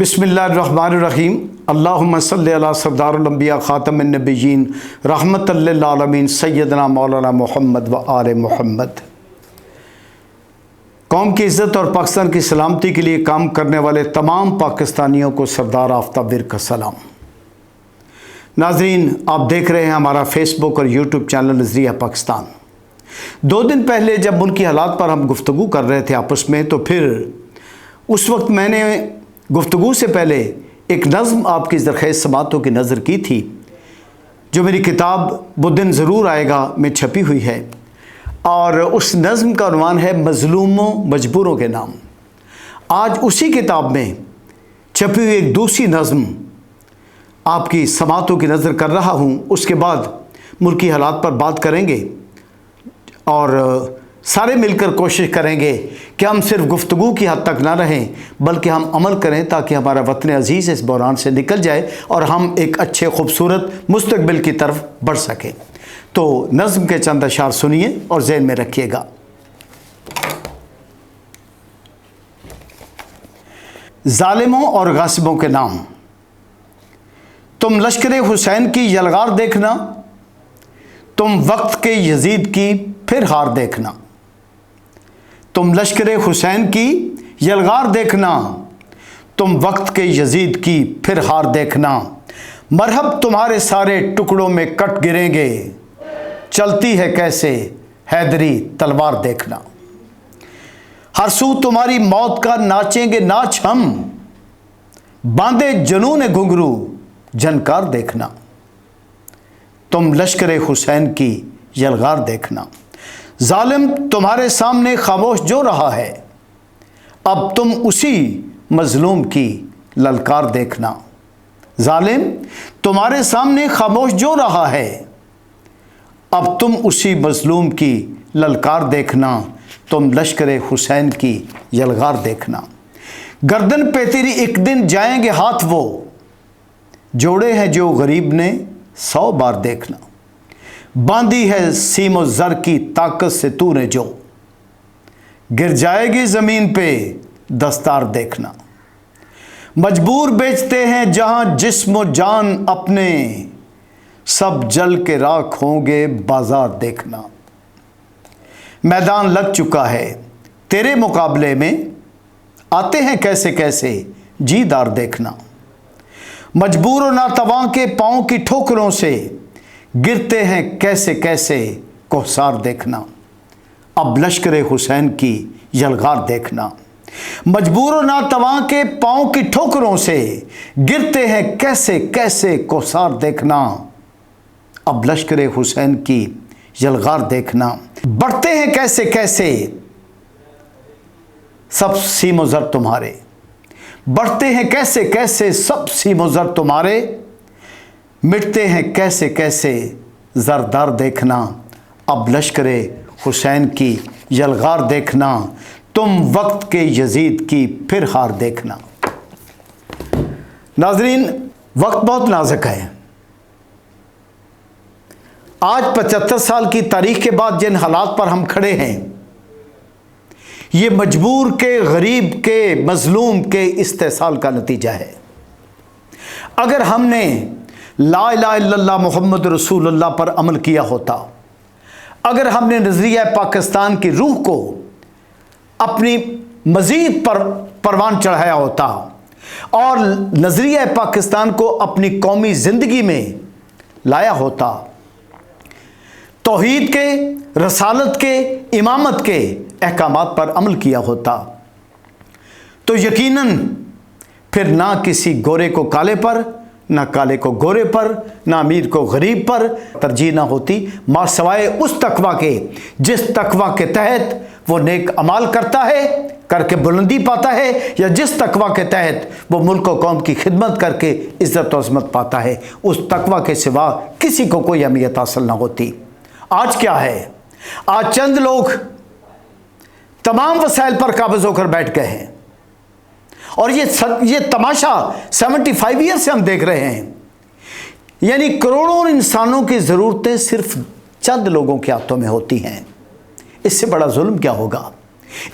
बिस्मिल्लाहिर्रहमानिर्रहीम। अल्लाहुम्मा सल्लि अला सरदारुल अंबिया खातमिन नबिय्यीन रहमतल लिल आलमीन सय्यदना मौलाना मोहम्मद व आले मोहम्मद। कौम की इज़्ज़त और पाकिस्तान की सलामती के लिए काम करने वाले तमाम पाकिस्तानियों को सरदार आफ्ताब वीर का सलाम। नाज़रीन, आप देख रहे हैं हमारा फेसबुक और यूट्यूब चैनल नज़रिया पाकिस्तान। 2 दिन पहले जब मुल्की हालात पर हम गुफ्तगू कर रहे थे आपस में, तो फिर उस वक्त मैंने गुफ्तगू से पहले एक नज़्म आपकी ज़रख़ेज़ समातों की नज़र की थी, जो मेरी किताब वो दिन ज़रूर आएगा में छपी हुई है, और उस नज़्म का उन्वान है मज़लूमों मजबूरों के नाम। आज उसी किताब में छपी हुई एक दूसरी नज़्म आपकी समातों की नज़र कर रहा हूँ। उसके बाद मुल्की हालात पर बात करेंगे और सारे मिलकर कोशिश करेंगे कि हम सिर्फ गुफ्तगू की हद तक ना रहें, बल्कि हम अमल करें, ताकि हमारा वतन अज़ीज़ इस बहरान से निकल जाए और हम एक अच्छे खूबसूरत मुस्तकबिल की तरफ बढ़ सकें। तो नज़्म के चंद अशार सुनिए और ज़हन में रखिएगा। ज़ालिमों और गासिबों के नाम। तुम लश्कर हुसैन की यलगार देखना, तुम वक्त के यजीद की फिर हार देखना। तुम लश्कर हुसैन की यलगार देखना, तुम वक्त के यजीद की फिर हार देखना। मरहब तुम्हारे सारे टुकड़ों में कट गिरेंगे, चलती है कैसे हैदरी तलवार देखना। हर सू तुम्हारी मौत का नाचेंगे नाच हम, बांधे जुनून घुंघरू झनकार देखना। तुम लश्कर हुसैन की यलगार देखना। जालिम तुम्हारे सामने खामोश जो रहा है, अब तुम उसी मजलूम की ललकार देखना। जालिम तुम्हारे सामने खामोश जो रहा है, अब तुम उसी मजलूम की ललकार देखना। तुम लश्कर हुसैन की यलगार देखना। गर्दन पे तेरी एक दिन जाएंगे हाथ, वो जोड़े हैं जो गरीब ने 100 बार देखना। बांधी है सीमो ज़र की ताकत से तूने जो, गिर जाएगी ज़मीन पे दस्तार देखना। मजबूर बेचते हैं जहां जिस्म जान अपने, सब जल के राख होंगे बाजार देखना। मैदान लग चुका है तेरे मुकाबले में, आते हैं कैसे कैसे जीदार देखना। मजबूर और नातवां के पाँव की ठोकरों से, गिरते हैं कैसे कैसे कोहसार देखना। अब लश्कर हुसैन की यलगार देखना। मजबूर और नातवां के पाँव की ठोकरों से, गिरते हैं कैसे कैसे कोहसार देखना। अब लश्कर हुसैन की यलगार देखना। बढ़ते हैं कैसे कैसे सब सीमो ज़र तुम्हारे, बढ़ते हैं कैसे कैसे सब सीमो ज़र तुम्हारे। मिटते हैं कैसे कैसे ज़रदार देखना। अब लश्कर हुसैन की यलगार देखना। तुम वक्त के यजीद की फिर हार देखना। नाज़रीन, वक्त बहुत नाजुक है। आज 75 साल की तारीख के बाद जिन हालात पर हम खड़े हैं, ये मजबूर के, गरीब के, मजलूम के इस्तेसाल का नतीजा है। अगर हमने ला इलाहा इल्लल्लाह मुहम्मद रसूलुल्लाह पर अमल किया होता, अगर हमने नज़रिया पाकिस्तान की रूह को अपनी मज़ीद पर परवान चढ़ाया होता और नज़रिया पाकिस्तान को अपनी कौमी ज़िंदगी में लाया होता, तौहीद के, रसालत के, इमामत के अहकामात पर अमल किया होता, तो यकीनन फिर ना किसी गोरे को काले पर, ना काले को गोरे पर, ना अमीर को गरीब पर तरजीह ना होती, मां सवाए उस तकवा के जिस तकवा के तहत वो नेक अमाल करता है, करके बुलंदी पाता है, या जिस तकवा के तहत वो मुल्क और कौम की खिदमत करके इज़्ज़त और अज़मत पाता है। उस तकवा के सिवा किसी को कोई अहमियत हासिल ना होती। आज क्या है? आज चंद लोग तमाम वसाइल पर काबिज़ होकर बैठ गए हैं, और ये तमाशा 75 ईयर से हम देख रहे हैं। यानी करोड़ों इंसानों की ज़रूरतें सिर्फ चंद लोगों के हाथों में होती हैं। इससे बड़ा जुल्म क्या होगा?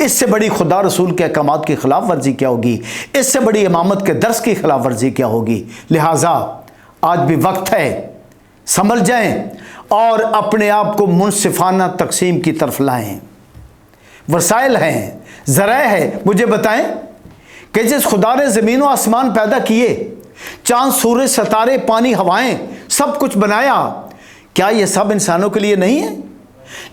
इससे बड़ी खुदा रसूल के अहकामात की खिलाफ वर्जी क्या होगी? इससे बड़ी इमामत के दर्स की खिलाफ वर्जी क्या होगी? लिहाजा आज भी वक्त है, समझ जाएं और अपने आप को मुनसिफाना तकसीम की तरफ लाएं। वसाइल हैं, ज़राए है। मुझे बताएं कि जिस खुदा ने ज़मीन और आसमान पैदा किए, चांद सूरज सितारे पानी हवाएं सब कुछ बनाया, क्या ये सब इंसानों के लिए नहीं है?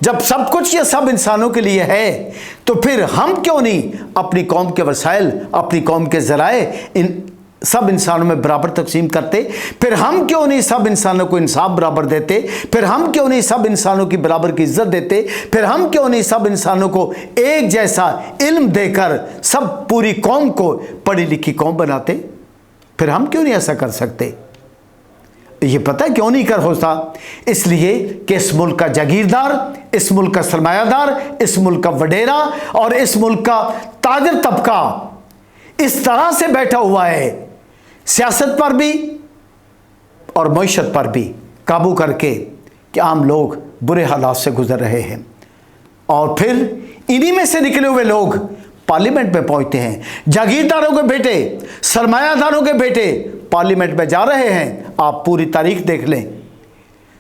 जब सब कुछ ये सब इंसानों के लिए है तो फिर हम क्यों नहीं अपनी कौम के वसाइल, अपनी कौम के ज़राए इन सब इंसानों में बराबर तकसीम करते? फिर हम क्यों नहीं सब इंसानों को इंसाफ बराबर देते? फिर हम क्यों नहीं सब इंसानों की बराबर की इज्जत देते? फिर हम क्यों नहीं सब इंसानों को एक जैसा इल्म देकर सब पूरी कौम को पढ़ी लिखी कौम बनाते? फिर हम क्यों नहीं ऐसा कर सकते? ये पता है क्यों नहीं कर होता? इसलिए कि इस मुल्क का जागीरदार, इस मुल्क का सरमायादार, इस मुल्क का वडेरा और इस मुल्क का ताजर तबका इस तरह से बैठा हुआ है, सियासत पर भी और मईशत पर भी काबू करके, कि आम लोग बुरे हालात से गुजर रहे हैं। और फिर इन्हीं में से निकले हुए लोग पार्लियामेंट में पहुंचते हैं। जागीरदारों के बेटे, सरमायादारों के बेटे पार्लियामेंट में जा रहे हैं। आप पूरी तारीख देख लें।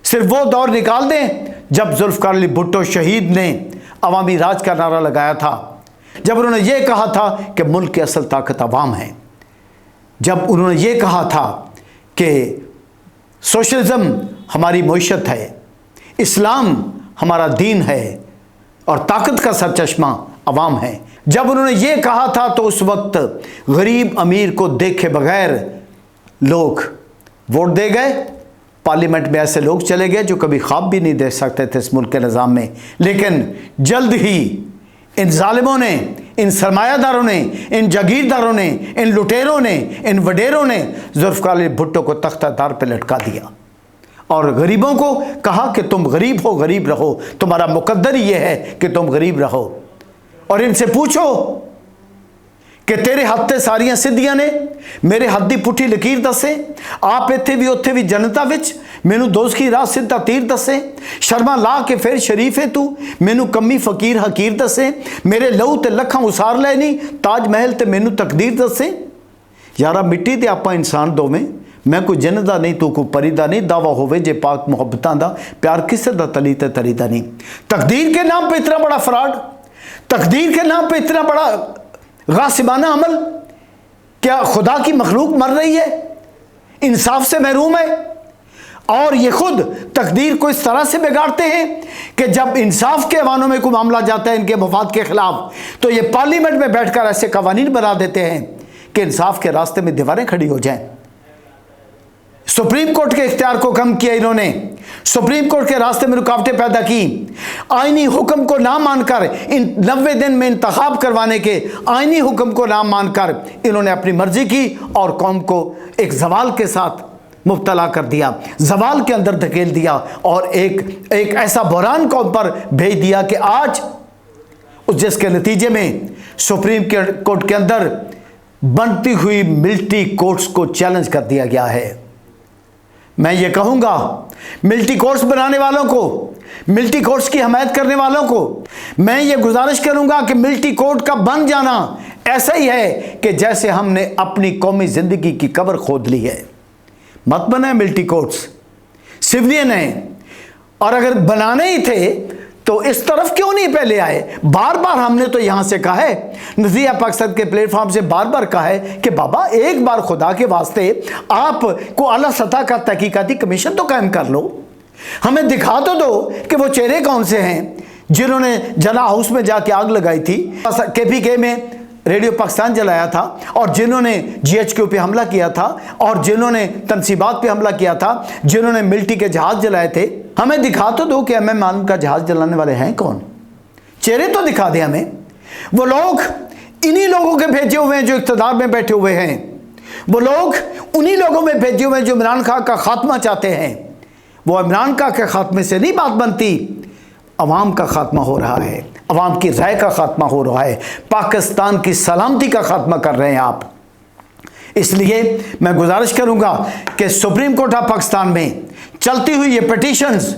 सिर्फ वो दौर निकाल दें जब जुल्फ़िकार अली भुट्टो शहीद ने अवामी राज का नारा लगाया था, जब उन्होंने ये कहा था कि मुल्क की असल ताकत अवाम है, जब उन्होंने ये कहा था कि सोशलिज्म हमारी मईशत है, इस्लाम हमारा दीन है और ताकत का सरचश्मा अवाम है, जब उन्होंने ये कहा था तो उस वक्त गरीब अमीर को देखे बगैर लोग वोट दे गए। पार्लियामेंट में ऐसे लोग चले गए जो कभी ख्वाब भी नहीं देख सकते थे इस मुल्क के निज़ाम में। लेकिन जल्द ही इन जालिमों ने, इन सरमायादारों ने, इन जागीरदारों ने, इन लुटेरों ने, इन वडेरों ने जुल्फ़िकार अली भुट्टो को तख्तादार पर लटका दिया और गरीबों को कहा कि तुम गरीब हो, गरीब रहो, तुम्हारा मुकद्दर ये है कि तुम गरीब रहो। और इनसे पूछो कि तेरे हत्थे सारियां सिद्धियां ने, मेरे हथ दी पुठी लकीर दसे, आप इत्थे भी उत्थे भी जनता विच मैनू दोस्त की राह सीधा तीर दसे, शर्मा ला के फिर शरीफ है तू, मैनू कमी फकीर हकीर दसे, मेरे लहू ते लखां उसार लैनी, ताज महल ते मैनू तकदीर दसे। यारा मिट्टी ते आपां इंसान दोवें, मैं कोई जिन्न दा नहीं, तू कोई परी दा नहीं, दावा होवे जे पाक मुहब्बतां दा, प्यार किसे दा तली ते तरी दा नहीं। तकदीर के नाम पे इतना बड़ा फ्रॉड, तकदीर के नाम पे इतना बड़ा गासिबाना अमल। क्या खुदा की मखलूक मर रही है, इंसाफ से महरूम है? और ये खुद तकदीर को इस तरह से बिगाड़ते हैं कि जब इंसाफ के ऐवानों में कोई मामला जाता है इनके मफाद के खिलाफ, तो ये पार्लियामेंट में बैठकर ऐसे कवानीन बना देते हैं कि इंसाफ के रास्ते में दीवारें खड़ी हो जाएं। सुप्रीम कोर्ट के इख्तियार को कम किया इन्होंने, सुप्रीम कोर्ट के रास्ते में रुकावटें पैदा की, आईनी हुक्म को ना मानकर, इन 90 दिन में इंतखाब करवाने के आईनी हुक्म को ना मानकर इन्होंने अपनी मर्जी की और कौम को एक जवाल के साथ मुब्तला कर दिया, जवाल के अंदर धकेल दिया और एक ऐसा बहरान कौम पर भेज दिया कि आज जिसके नतीजे में सुप्रीम कोर्ट के अंदर बनती हुई मिलिट्री कोर्ट्स को चैलेंज कर दिया गया है। मैं ये कहूँगा मिलिट्री कोर्ट्स बनाने वालों को, मिलिट्री कोर्ट्स की हमायत करने वालों को मैं ये गुजारिश करूँगा कि मिलिट्री कोर्ट का बन जाना ऐसा ही है कि जैसे हमने अपनी कौमी ज़िंदगी की कब्र खोद ली है। मत बनाए मिलिट्री कोर्ट्स, सिविलियन हैं, और अगर बनाने ही थे तो इस तरफ क्यों नहीं पहले आए? बार बार हमने तो यहाँ से कहा है, नज़िया पाकिस्तान के प्लेटफॉर्म से बार बार कहा है कि बाबा एक बार खुदा के वास्ते आप को आला सतह का तहकीकाती कमीशन तो कायम कर लो, हमें दिखा तो दो कि वो चेहरे कौन से हैं जिन्होंने जना हाउस में जाके आग लगाई थी, KPK में रेडियो पाकिस्तान जलाया था, और जिन्होंने GHQ पे हमला किया था, और जिन्होंने तनसीबात पे हमला किया था, जिन्होंने मिलिट्री के जहाज जलाए थे। हमें दिखा तो दो कि MM मालूम का जहाज जलाने वाले हैं कौन, चेहरे तो दिखा दे हमें। वो लोग इन्हीं लोगों के भेजे हुए हैं जो इक़्तिदार में बैठे हुए हैं, वो लोग उन्हीं लोगों में भेजे हुए हैं जो इमरान खान का खात्मा चाहते हैं। वो इमरान खान के खात्मे से नहीं बात बनती, अवाम का खात्मा हो रहा है, अवाम की राय का खात्मा हो रहा है, पाकिस्तान की सलामती का खात्मा कर रहे हैं आप। इसलिए मैं गुजारिश करूंगा कि सुप्रीम कोर्ट ऑफ पाकिस्तान में चलती हुई ये पिटीशंस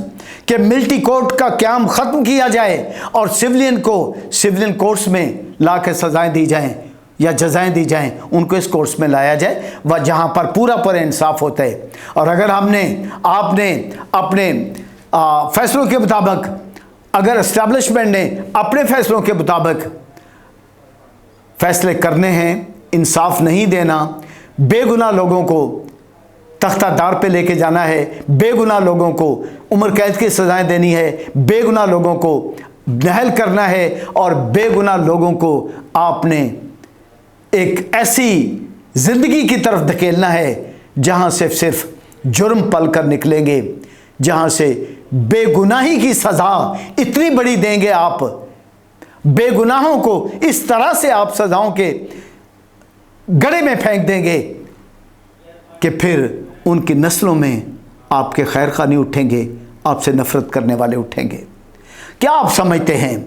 कि मिलिट्री कोर्ट का क़याम ख़त्म किया जाए और सिविलियन को सिविलियन कोर्ट्स में ला के सज़ाएँ दी जाएँ या जजाएं दी जाएं, उनको इस कोर्स में लाया जाए वह जहां पर पूरा इंसाफ होता है। और अगर आपने अपने फैसलों के मुताबिक, अगर एस्टैब्लिशमेंट ने अपने फैसलों के मुताबिक फैसले करने हैं, इंसाफ नहीं देना, बेगुनाह लोगों को तख्तादार पे लेके जाना है, बेगुनाह लोगों को उम्र कैद की सज़ाएं देनी है, बेगुनाह लोगों को नहल करना है और बेगुनाह लोगों को आपने एक ऐसी ज़िंदगी की तरफ धकेलना है जहां से सिर्फ जुर्म पल कर निकलेंगे, जहां से बेगुनाही की सज़ा इतनी बड़ी देंगे आप, बेगुनाहों को इस तरह से आप सज़ाओं के गड़े में फेंक देंगे कि फिर उनकी नस्लों में आपके खैर खानी उठेंगे, आपसे नफ़रत करने वाले उठेंगे। क्या आप समझते हैं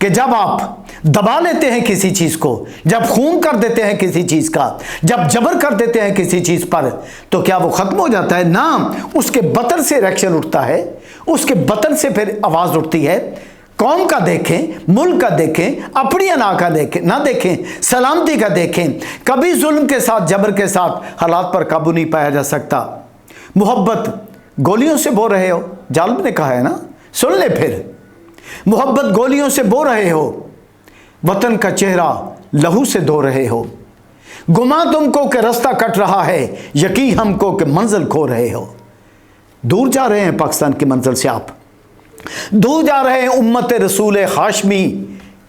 कि जब आप दबा लेते हैं किसी चीज़ को, जब खून कर देते हैं किसी चीज़ का, जब जबर कर देते हैं किसी चीज़ पर, तो क्या वो ख़त्म हो जाता है? ना, उसके बतन से रिएक्शन उठता है, उसके बतन से फिर आवाज़ उठती है। कौम का देखें, मुल्क का देखें, अपनी अना का देखें ना देखें, सलामती का देखें। कभी जुल्म के साथ, जबर के साथ हालात पर काबू नहीं पाया जा सकता। मोहब्बत गोलियों से बो रहे हो, जालिम ने कहा है ना, सुन ले फिर। मोहब्बत गोलियों से बो रहे हो, वतन का चेहरा लहू से धो रहे हो। गुमा तुमको कि रास्ता कट रहा है, यकीन हमको कि मंजिल खो रहे हो। दूर जा रहे हैं पाकिस्तान की मंजिल से, आप दूर जा रहे हैं उम्मत रसूल हाशमी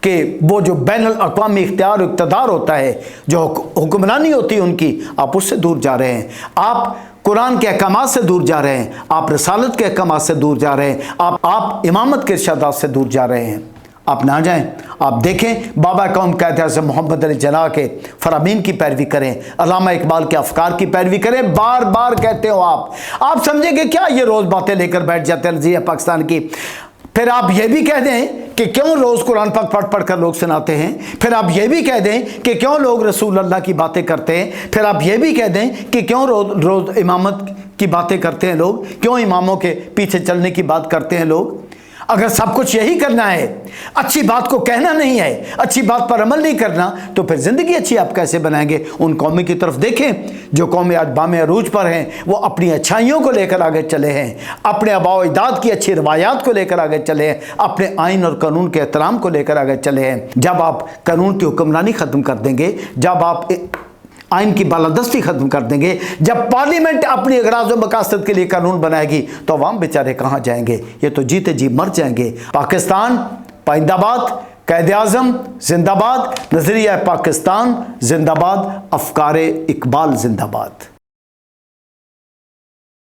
के वो जो बैनुल अक़वामी इख्तियार इक़्तिदार होता है, जो हुक्मरानी होती है उनकी, आप उससे दूर जा रहे हैं। आप कुरान के अहकामात से दूर जा रहे हैं, आप रसालत के अहकामात से दूर जा रहे हैं, आप इमामत के इरशादात से दूर जा रहे हैं। आप ना जाएं। आप देखें, बाबा कौम कहते हैं मोहम्मद अली जिन्ना के फरामीन की पैरवी करें, अल्लामा इकबाल के अफकार की पैरवी करें, बार बार कहते हो आप समझेंगे क्या ये रोज़ बातें लेकर बैठ जाते हैं नज़रिया पाकिस्तान की। फिर आप ये भी कह दें कि क्यों रोज़ कुरान पाक पढ़ कर लोग सुनाते हैं। फिर आप ये भी कह दें कि क्यों लोग रसूल अल्लाह की बातें करते हैं। फिर आप ये भी कह दें कि क्यों रोज़ इमामत की बातें करते हैं लोग, क्यों इमामों के पीछे चलने की बात करते हैं लोग। अगर सब कुछ यही करना है, अच्छी बात को कहना नहीं है, अच्छी बात पर अमल नहीं करना, तो फिर ज़िंदगी अच्छी आप कैसे बनाएंगे। उन कौमी की तरफ देखें जो कौमें आज बामे अरूज पर हैं, वो अपनी अच्छाइयों को लेकर आगे चले हैं, अपने आबाओ अजदाद की अच्छी रवायात को लेकर आगे चले हैं, अपने आइन और कानून के एहतराम को लेकर आगे चले हैं। जब आप कानून की हुक्मरानी ख़त्म कर देंगे, जब आप आइन की बालादस्ती ख़त्म कर देंगे, जब पार्लियामेंट अपनी अगराज़ व मकासद के लिए कानून बनाएगी, तो अवाम बेचारे कहाँ जाएंगे। ये तो जीते जी मर जाएंगे। पाकिस्तान पाइंदाबाद, क़ायद आज़म जिंदाबाद, नज़रिया पाकिस्तान जिंदाबाद, अफ़कार इकबाल जिंदाबाद।